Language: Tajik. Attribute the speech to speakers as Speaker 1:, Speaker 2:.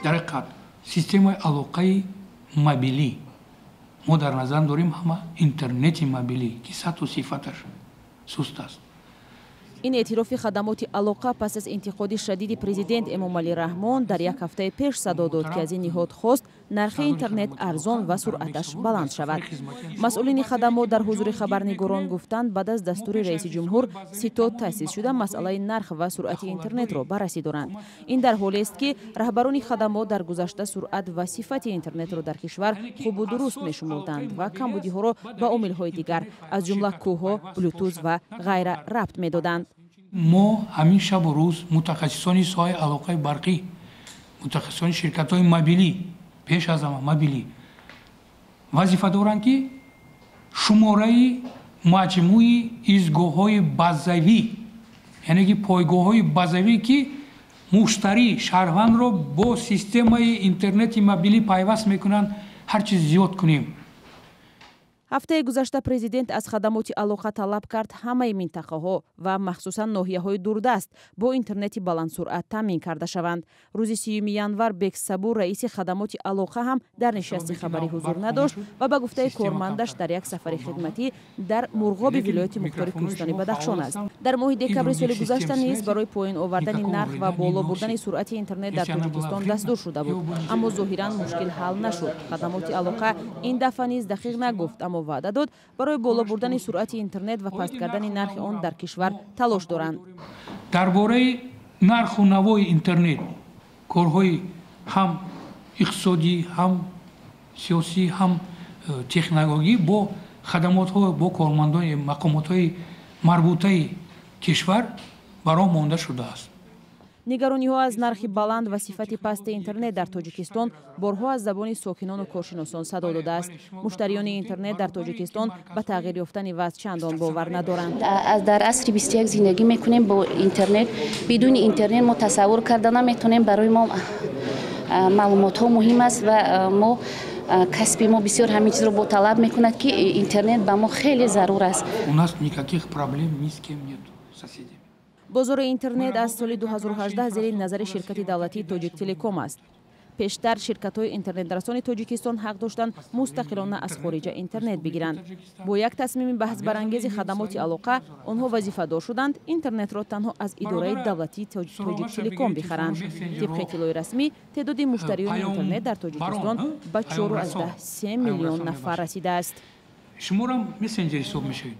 Speaker 1: дар ҳақиқат системаи алоқаи мобилӣ мо дар назар дорем ҳама интернети мобилӣ ки сату сифаташ суст аст.
Speaker 2: ин эътирофи хадамоти алоқа пас аз интиқоди шадиди президент Эмомалӣ Раҳмон дар як ҳафтаи пеш садо дод ки аз ин ниҳод хост нархи интернет арзон ва суръаташ баланд шавад. масъулини хадамот дар ҳузури хабарнигорон гуфтанд баъд аз дастури раиси ҷумҳур ситод таъсис шуда масъалаи нарх ва суръати интернетро баррасӣ доранд. ин дар ҳолест ки раҳбарони хадамот дар гузашта суръат ва сифати интернетро дар кишвар хубу дуруст мешумурданд ва камбудиҳоро ба омилҳои дигар аз ҷумла кӯҳҳо, блютуз ва ғайра рабт медоданд.
Speaker 1: мо ҳамин шабу рӯз мутахассисони соҳаи алоқаи барқӣ, мутахассисони ширкатҳои мобилӣ, пеш аз ҳама мобилӣ вазифа доранд ки шумораи маҷмӯи изгоҳҳои базавӣ, яъне ки пойгоҳҳои базавӣ ки муштарӣ шаҳрвандро бо системаи интернети мобилӣ пайваст мекунанд ҳар чиз зиёд кунем.
Speaker 2: ҳафтаи гузашта президент аз хадамоти алоқа талаб кард ҳамаи минтақаҳо ва махсусан ноҳияҳои дурдаст бо интернети баландсуръат таъмин карда шаванд. рӯзи 30 январ Бек Сабур раиси хадамоти алоқа ҳам дар нишасти хабарӣ ҳузур надошт ва ба гуфтаи кормандаш дар як сафари хидматӣ дар Мурғоби вилояти Мухтори Кӯҳистони Бадахшон аст. дар моҳи декабри соли гузашта низ барои поин овардани нарх ва боло бурдани суръати интернет дар Тоҷикистон дастур шуда буд, аммо зоҳиран мушкил ҳал нашуд. хадамоти алоқа ин дафъа низ дақиқ нагуфт, аммо ваъда дод барои боло бурдани суръати интернет ва паст кардани нархи он дар кишвар талош доранд.
Speaker 1: дар бораи нарху навои интернет корҳои ҳам иқтисодӣ, ҳам сиёсӣ, ҳам технологӣ бо хадамотҳо, бо кормандони мақомотҳои марбутаи кишвар баром монда шудааст.
Speaker 2: нигарониҳо аз нархи баланд ва сифати пасти интернет дар Тоҷикистон борҳо аз забони сокинону коршиносон садо додааст. муштариони интернет дар Тоҷикистон ба тағйир ёфтани вазъ чандон бовар надоранд.
Speaker 3: дар асри 21 зиндагӣ мекунем бо интернет. бидуни интернет мо тасаввур карда наметонем. барои мо маълумотҳо муҳим аст ва мо касби мо бисёр ҳамин чизро бо талаб мекунад ки интернет ба мо хеле зарур аст.
Speaker 1: У нас никаких проблем ни с кем нет, соседи.
Speaker 2: бозори интернет аз соли 2018 зери назари ширкати давлатии Тоҷиктелеком аст. пештар ширкатҳои интернетрасони Тоҷикистон ҳақ доштанд мустақилона аз хориҷа интернет бигиранд. бо як тасмими баҳсбарангези хадамоти алоқа онҳо вазифадор шуданд интернетро танҳо аз идораи давлатии Тоҷиктелеком бихаранд. тибқи иттилои расмӣ теъдоди муштариёни интернет дар Тоҷикистон ба 4,3 миллион нафар расидааст.
Speaker 1: шуморам мессенҷер ҳисоб мешавед.